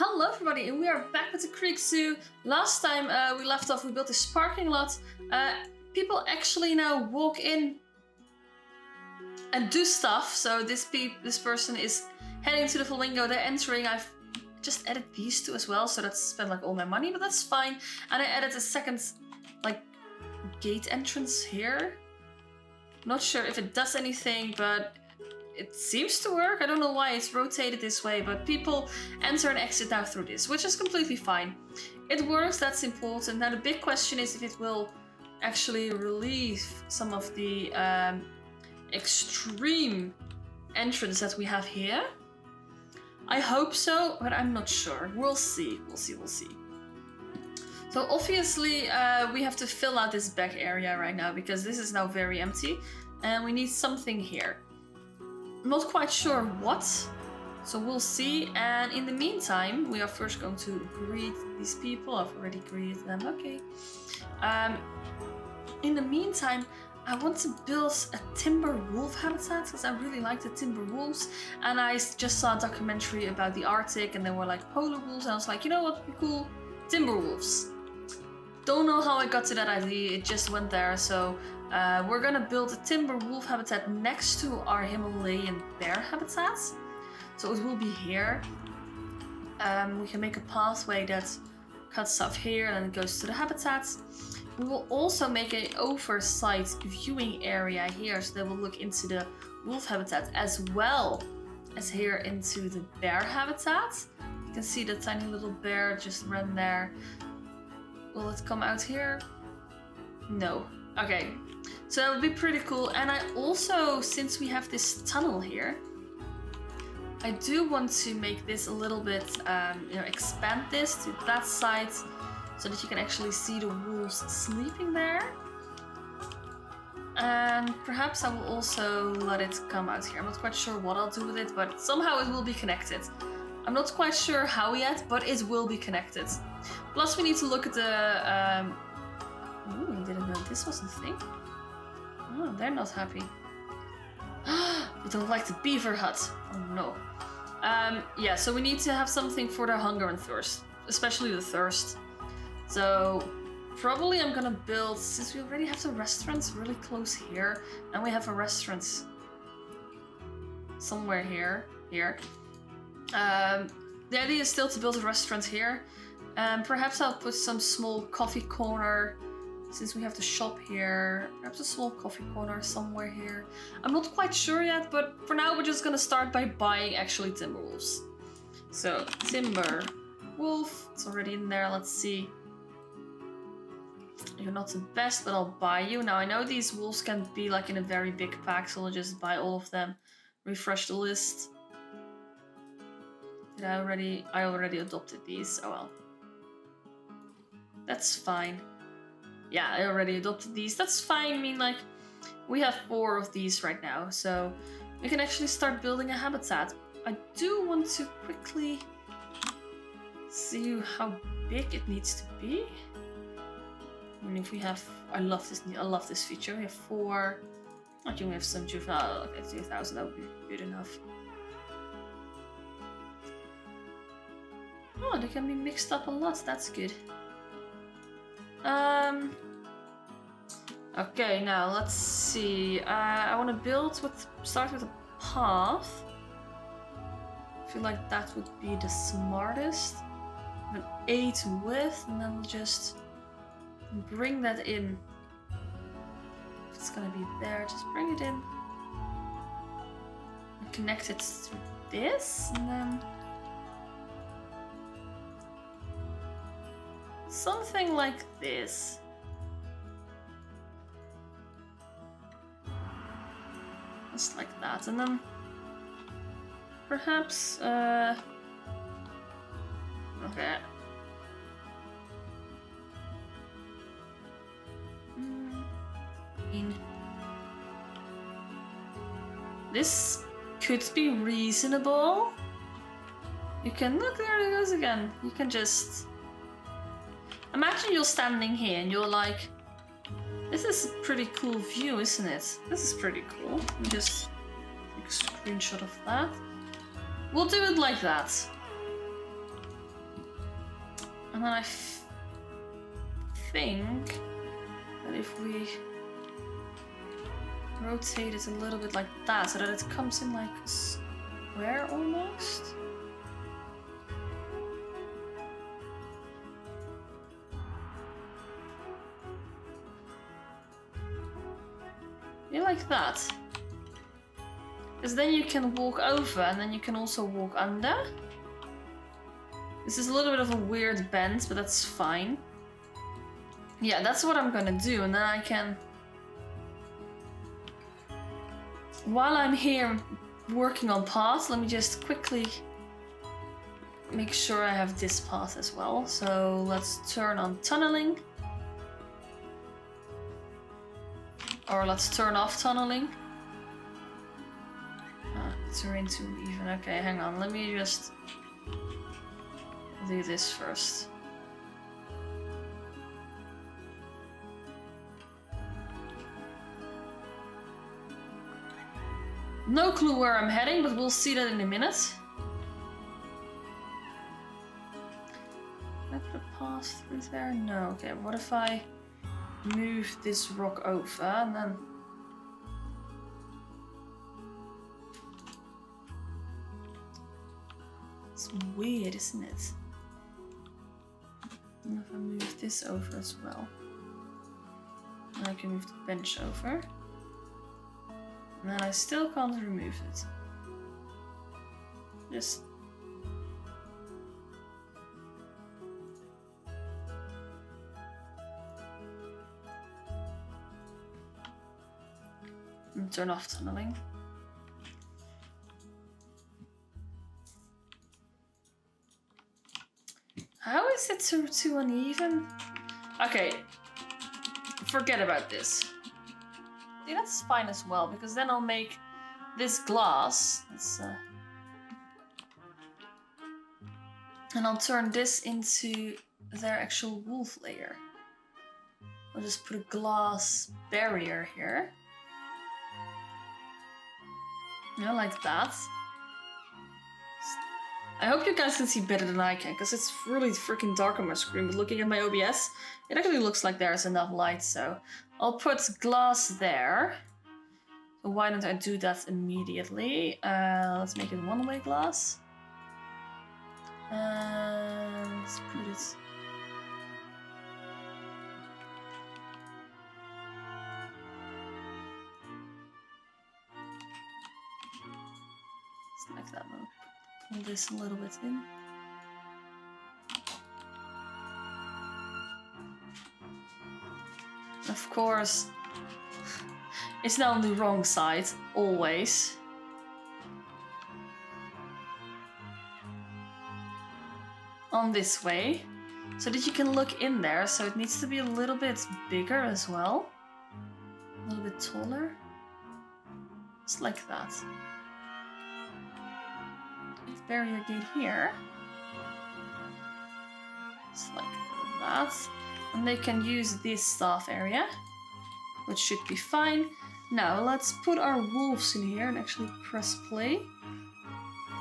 Hello everybody, and we are back with the Creek Zoo. Last time we left off, we built this parking lot. People actually now walk in and do stuff. So this person is heading to the flamingo, they're entering. I've just added these two as well, so that's spent like all my money, but that's fine. And I added a second like gate entrance here. Not sure if it does anything, but it seems to work. I don't know why it's rotated this way, but people enter and exit now through this, which is completely fine. It works, that's important. Now the big question is if it will actually relieve some of the extreme entrance that we have here. I hope so, but I'm not sure. We'll see. So obviously we have to fill out this back area right now because this is now very empty and we need something here. I'm not quite sure what, so we'll see. And in the meantime, we are first going to greet these people. I've already greeted them, okay. In the meantime, I want to build a timber wolf habitat because I really like the timber wolves. And I just saw a documentary about the Arctic and there were like polar wolves. And I was like, you know what would be cool? Timber wolves. Don't know how I got to that idea, it just went there. So we're gonna build a timber wolf habitat next to our Himalayan bear habitat. So it will be here. We can make a pathway that cuts off here and then it goes to the habitat. We will also make an oversight viewing area here, so that will look into the wolf habitat as well as here into the bear habitat. You can see the tiny little bear just ran there. Will it come out here? No. Okay. So that would be pretty cool. And I also, since we have this tunnel here, I do want to make this a little bit, expand this to that side so that you can actually see the wolves sleeping there. And perhaps I will also let it come out here. I'm not quite sure what I'll do with it, but somehow it will be connected. I'm not quite sure how yet, but it will be connected. Plus we need to look at the... Ooh, I didn't know this was a thing. Oh, they're not happy. They don't like the beaver hut. Oh no. Yeah, so we need to have something for their hunger and thirst. Especially the thirst. So probably I'm gonna build, since we already have the restaurants really close here, and we have a restaurant somewhere here. The idea is still to build a restaurant here. Perhaps I'll put some small coffee corner, since we have the shop here. Perhaps a small coffee corner somewhere here. I'm not quite sure yet, but for now we're just gonna start by buying actually timber wolves. So timber wolf, it's already in there. Let's see. You're not the best, but I'll buy you. Now I know these wolves can be like in a very big pack, so I'll just buy all of them. Refresh the list. Did I already adopted these? Oh well. That's fine. Yeah, I already adopted these. That's fine. I mean, like, we have 4 of these right now, so we can actually start building a habitat. I do want to quickly see how big it needs to be. I mean, if we have, I love this feature. We have 4. I think we have some juvenile. Okay, 2,000. That would be good enough. Oh, they can be mixed up a lot. That's good. Okay, now let's see. I want to start with a path. I feel like that would be the smartest. An 8 width, and then we'll just bring that in. If it's gonna be there, just bring it in. And connect it to this, and then something like this. Just like that, and then perhaps okay. This could be reasonable. You can look, there it goes again. You can just imagine you're standing here and you're like, this is a pretty cool view, isn't it? This is pretty cool. Let me just take a screenshot of that. We'll do it like that. And then I think that if we rotate it a little bit like that, so that it comes in like a square almost. Yeah, like that. Because then you can walk over and then you can also walk under. This is a little bit of a weird bend, but that's fine. Yeah, that's what I'm gonna do, and then I can... While I'm here working on paths, let me just quickly make sure I have this path as well. So let's turn on tunneling. Or let's turn off tunneling. Terrain too even. Okay, hang on. Let me just do this first. No clue where I'm heading, but we'll see that in a minute. Can I put a path through there? No. Okay, what if I move this rock over and then... It's weird, isn't it? And if I move this over as well, and I can move the bench over, and then I still can't remove it. Just and turn off tunneling. How is it too uneven? Okay, forget about this. See, that's fine as well, because then I'll make this glass. And I'll turn this into their actual wolf layer. I'll just put a glass barrier here. Yeah, like that. I hope you guys can see better than I can, because it's really freaking dark on my screen, but looking at my OBS, it actually looks like there's enough light, so I'll put glass there. So why don't I do that immediately? Let's make it one-way glass. And let's put it... Just like that one. Pull this a little bit in. Of course, it's now on the wrong side, always. On this way, so that you can look in there, so it needs to be a little bit bigger as well. A little bit taller. Just like that. Barrier gate here. Just like that. And they can use this staff area, which should be fine. Now let's put our wolves in here and actually press play.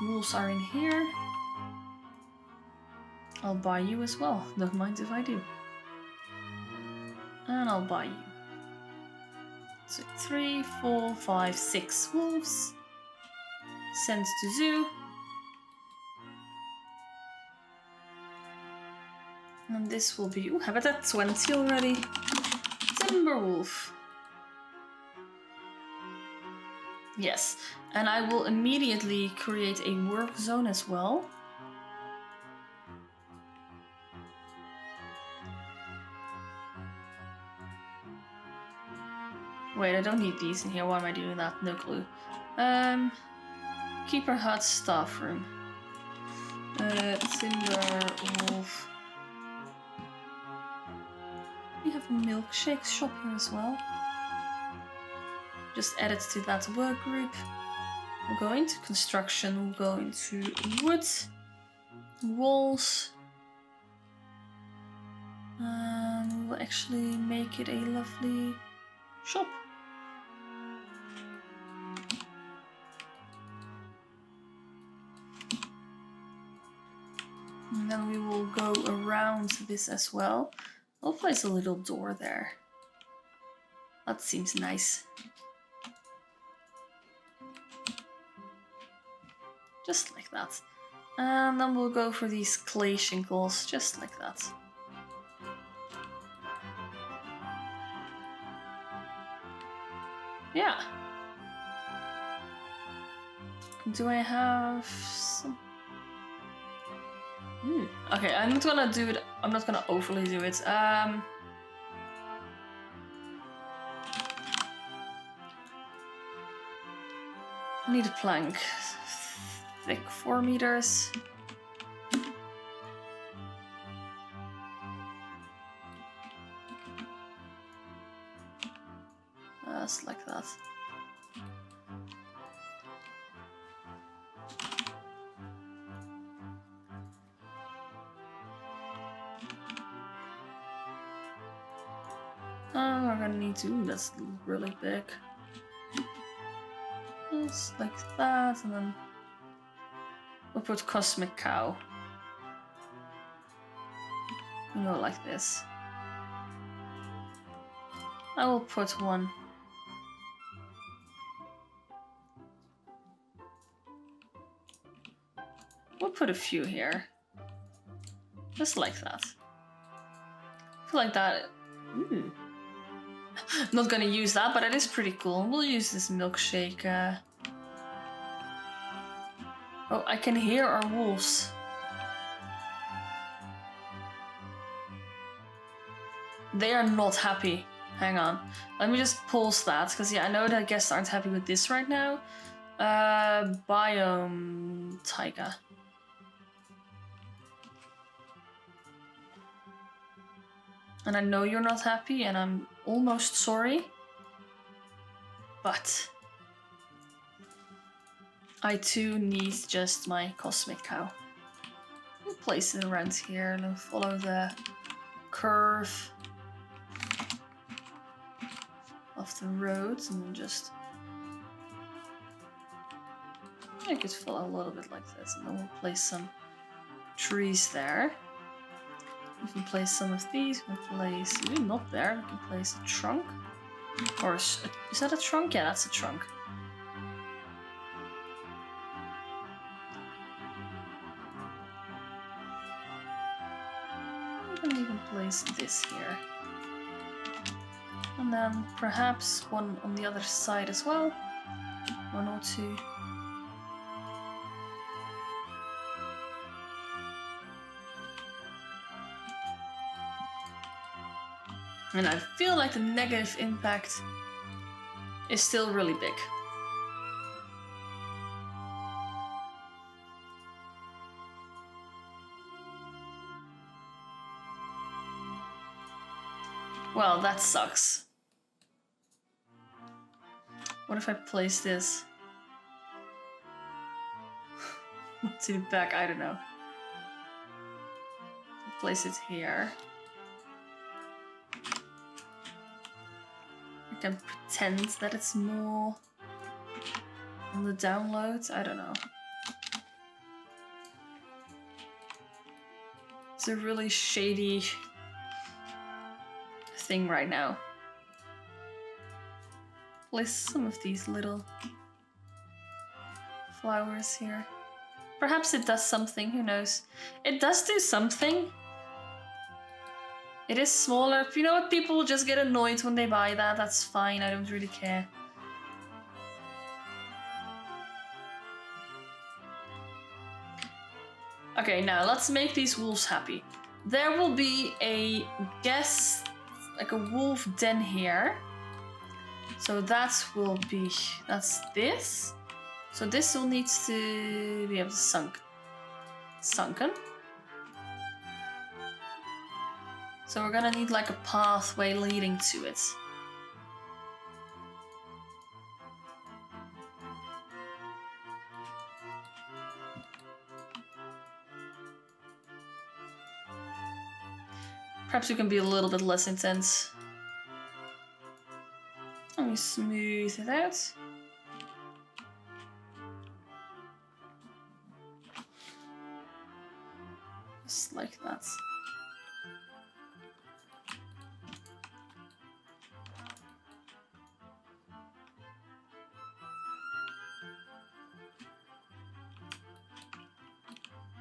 Wolves are in here. I'll buy you as well. Don't mind if I do. And I'll buy you. So 3, 4, 5, 6 wolves. Send to zoo. And this will be, ooh, habitat 20 already. Timberwolf. Yes, and I will immediately create a work zone as well. Wait, I don't need these in here. Why am I doing that? No clue. Keeper hut, staff room. Timberwolf. We have a milkshake shop here as well. Just add it to that work group. We'll go into construction, we'll go into wood, walls, and we'll actually make it a lovely shop. And then we will go around this as well. I'll place a little door there. That seems nice. Just like that. And then we'll go for these clay shingles, just like that. Yeah. Do I have some? Okay, I'm not gonna do it. I'm not gonna overly do it. I need a plank. Thick 4 meters. Just like that. We're gonna need to. Ooh, that's really big. Just like that, and then we'll put Cosmic Cow. You know, like this. I will put one. We'll put a few here. Just like that. I feel like that. Ooh. Not gonna use that, but it is pretty cool. We'll use this milkshake. Oh, I can hear our wolves. They are not happy. Hang on. Let me just pause that, because yeah, I know that guests aren't happy with this right now. Biome taiga. And I know you're not happy, and I'm almost sorry. But I too need just my Cosmic Cow. We'll place it around here and then follow the curve of the road, and then just make it follow a little bit like this, and then we'll place some trees there. We can place some of these. We can place, ooh, not there. We can place a trunk, or is that a trunk? Yeah, that's a trunk. We can even place this here. And then perhaps one on the other side as well. 1 or 2. And I feel like the negative impact is still really big. Well, that sucks. What if I place this to the back? I don't know. Place it here. I can pretend that it's more on the downloads. I don't know. It's a really shady thing right now. Place some of these little flowers here. Perhaps it does something, who knows? It does do something. It is smaller. You know what? People will just get annoyed when they buy that. That's fine. I don't really care. Okay, now let's make these wolves happy. There will be a guest, like a wolf den here. So that will be, that's this. So this will need to be able to sunken. So we're gonna need like a pathway leading to it. Perhaps we can be a little bit less intense. Let me smooth it out. Just like that.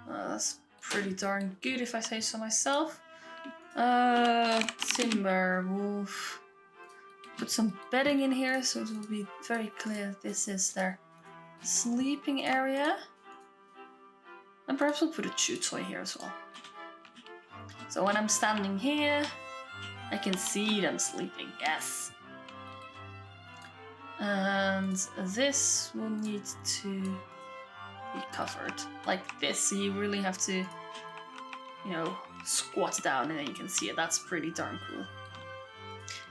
That's pretty darn good if I say so myself. Timber wolf. Put some bedding in here so it will be very clear that this is their sleeping area. And perhaps we'll put a chew toy here as well. So when I'm standing here, I can see them sleeping, yes. And this will need to be covered like this. So you really have to, you know, squat down and then you can see it. That's pretty darn cool.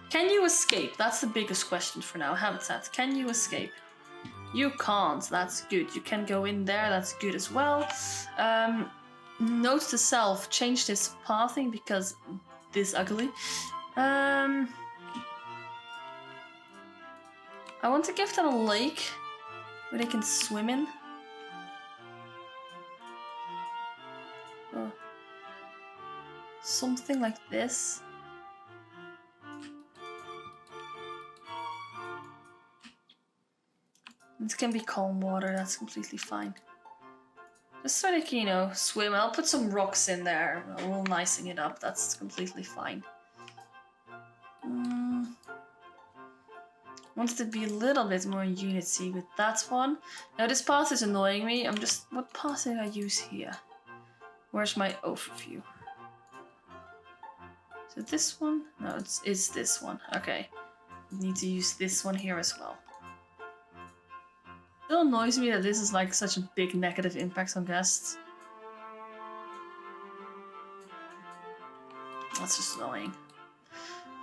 Can you escape? That's the biggest question for now. Habitat, can you escape? You can't, that's good. You can go in there, that's good as well. Note to self, change this pathing because this ugly. I want to give them a lake where they can swim in. Something like this. It can be calm water, that's completely fine. Just so they can, you know, swim. I'll put some rocks in there. We'll nicing it up, that's completely fine. Wanted to be a little bit more in unity with that one. Now this path is annoying me. What path did I use here? Where's my overview? Is it this one? No, it's this one. Okay. Need to use this one here as well. It still annoys me that this is like such a big negative impact on guests. That's just annoying.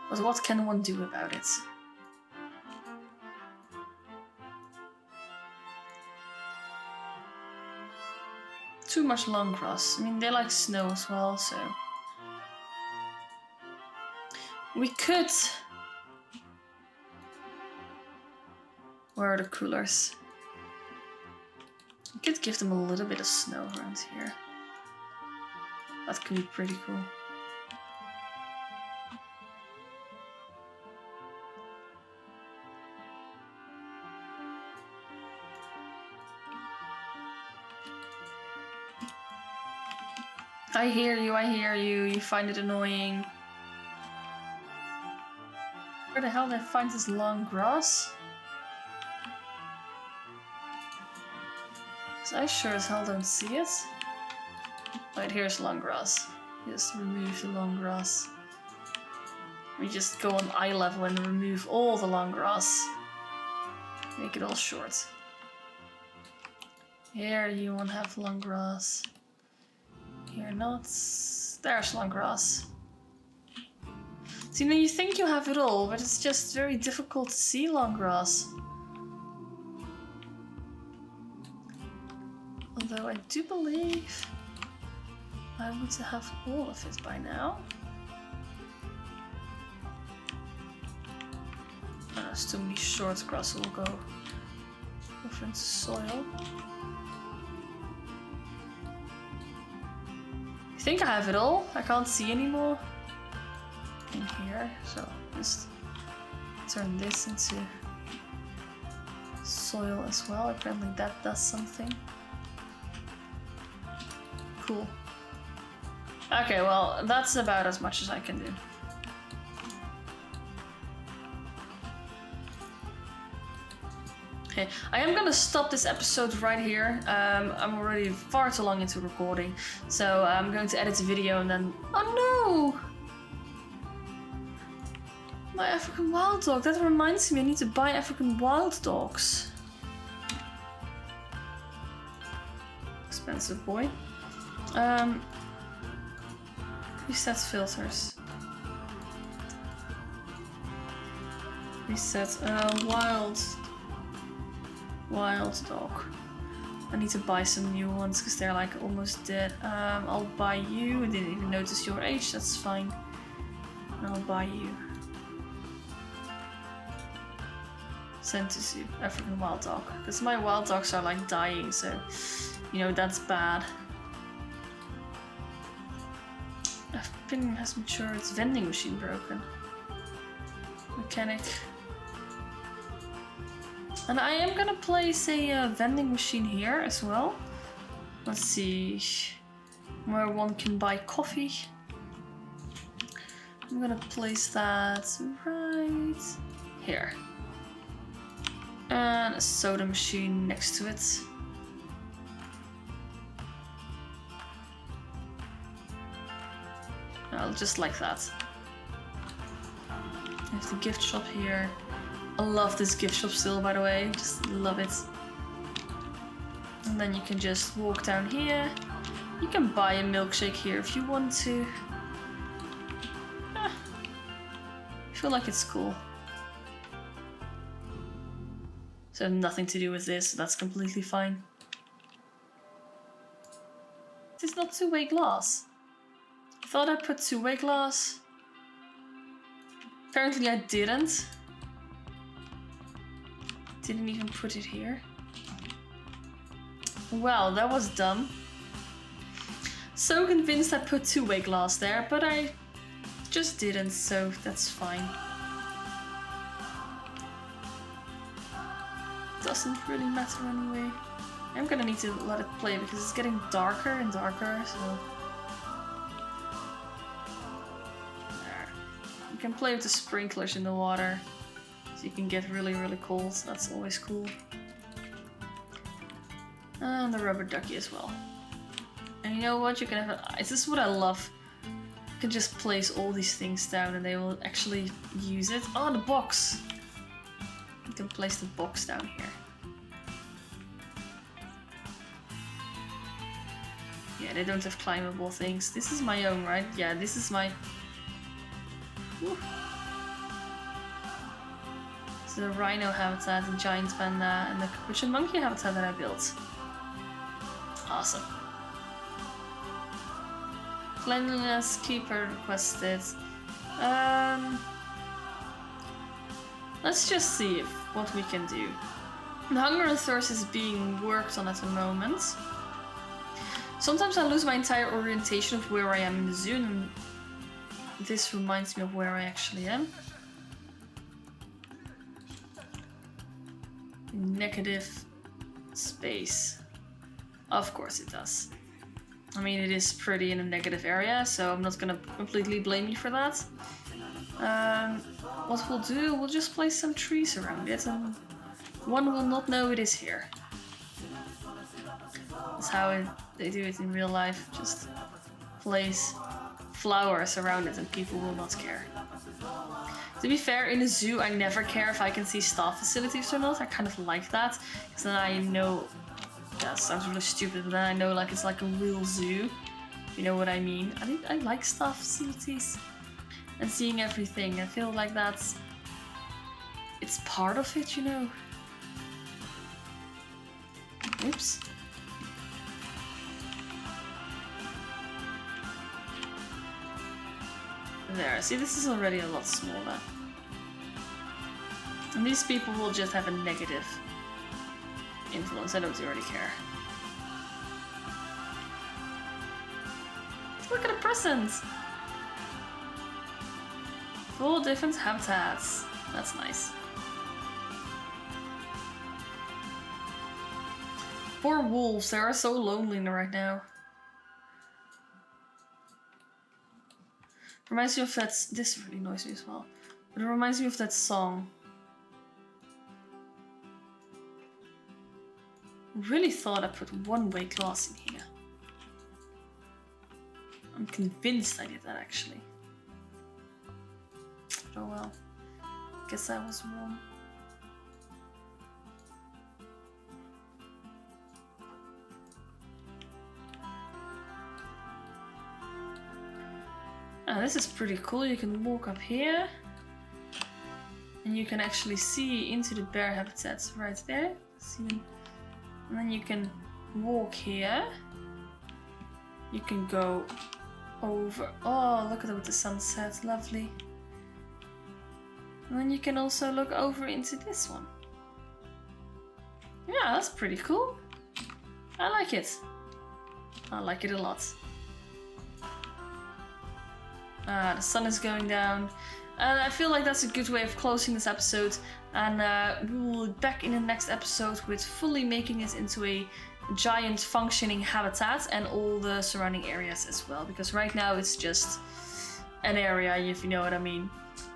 But what can one do about it? Too much long grass. I mean, they like snow as well, so... We could... Where are the coolers? We could give them a little bit of snow around here. That could be pretty cool. I hear you, you find it annoying. Where the hell did I find this long grass? Because I sure as hell don't see it. Right, here's long grass. Just remove the long grass. We just go on eye level and remove all the long grass. Make it all short. Here you won't have long grass. Here not. There's long grass. So, you know, you think you have it all, but it's just very difficult to see long grass. Although I do believe I would have all of it by now. Oh, there's too many short grass, so we'll go over into soil. I think I have it all. I can't see anymore in here, so just turn this into soil as well. Apparently that does something. Cool. Okay, well, that's about as much as I can do. Okay, I am gonna stop this episode right here. I'm already far too long into recording, so I'm going to edit the video and then... Oh no! My African wild dog. That reminds me, I need to buy African wild dogs. Expensive boy. Reset filters. Reset wild dog. I need to buy some new ones because they're like almost dead. I'll buy you. I didn't even notice your age, that's fine. I'll buy you. Send to zoo, African wild dog. Because my wild dogs are like dying, so you know that's bad. Opinion has matured. Vending machine broken. Mechanic. And I am gonna place a vending machine here as well. Let's see. Where one can buy coffee. I'm gonna place that right here. And a soda machine next to it. I'll just like that. There's the gift shop here. I love this gift shop still, by the way. Just love it. And then you can just walk down here. You can buy a milkshake here if you want to. I feel like it's cool. So nothing to do with this, so that's completely fine. It is not two-way glass. I thought I put two-way glass. Apparently I didn't. Didn't even put it here. Wow, that was dumb. So convinced I put two-way glass there, but I just didn't, so that's fine. Doesn't really matter anyway. I'm gonna need to let it play because it's getting darker and darker, so... There. You can play with the sprinklers in the water, so you can get really, really cold. That's always cool. And the rubber ducky as well. And you know what? You can have this is what I love. You can just place all these things down and they will actually use it. Oh, the box! You can place the box down here. Yeah, they don't have climbable things. This is my own, right? Yeah, this is my... Woo. It's the rhino habitat, the giant panda, and the capuchin monkey habitat that I built. Awesome. Cleanliness keeper requested. Let's just see what we can do. The hunger and thirst is being worked on at the moment. Sometimes I lose my entire orientation of where I am in the zoo, and this reminds me of where I actually am. Negative space. Of course it does. I mean, it is pretty in a negative area, so I'm not gonna completely blame you for that. What we'll do, we'll just place some trees around it, and one will not know it is here. That's how they do it in real life. Just place flowers around it and people will not care. To be fair, in a zoo I never care if I can see staff facilities or not. I kind of like that, because then I know... That sounds really stupid, but then I know like it's like a real zoo. You know what I mean? I like staff facilities and seeing everything. I feel like that's... It's part of it, you know? Oops. There, see, this is already a lot smaller. And these people will just have a negative influence. I don't really care. Look at the presents! 4 different habitats. That's nice. Poor wolves, they are so lonely right now. Reminds me of that... This really annoys me as well. But it reminds me of that song. I really thought I put one-way glass in here. I'm convinced I did that actually. Oh well. Guess I was wrong. Oh, this is pretty cool. You can walk up here. And you can actually see into the bear habitats right there. See them? And then you can walk here. You can go over. Oh, look at it with the sunset. Lovely. And then you can also look over into this one. Yeah, that's pretty cool. I like it. I like it a lot. The sun is going down. And I feel like that's a good way of closing this episode. And we will be back in the next episode with fully making it into a giant functioning habitat and all the surrounding areas as well. Because right now it's just an area, if you know what I mean.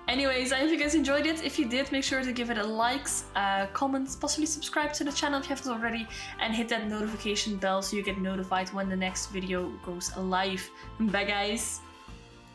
Anyways, I hope you guys enjoyed it. If you did, make sure to give it a likes, comments, possibly subscribe to the channel if you haven't already, and hit that notification bell so you get notified when the next video goes live. Bye guys!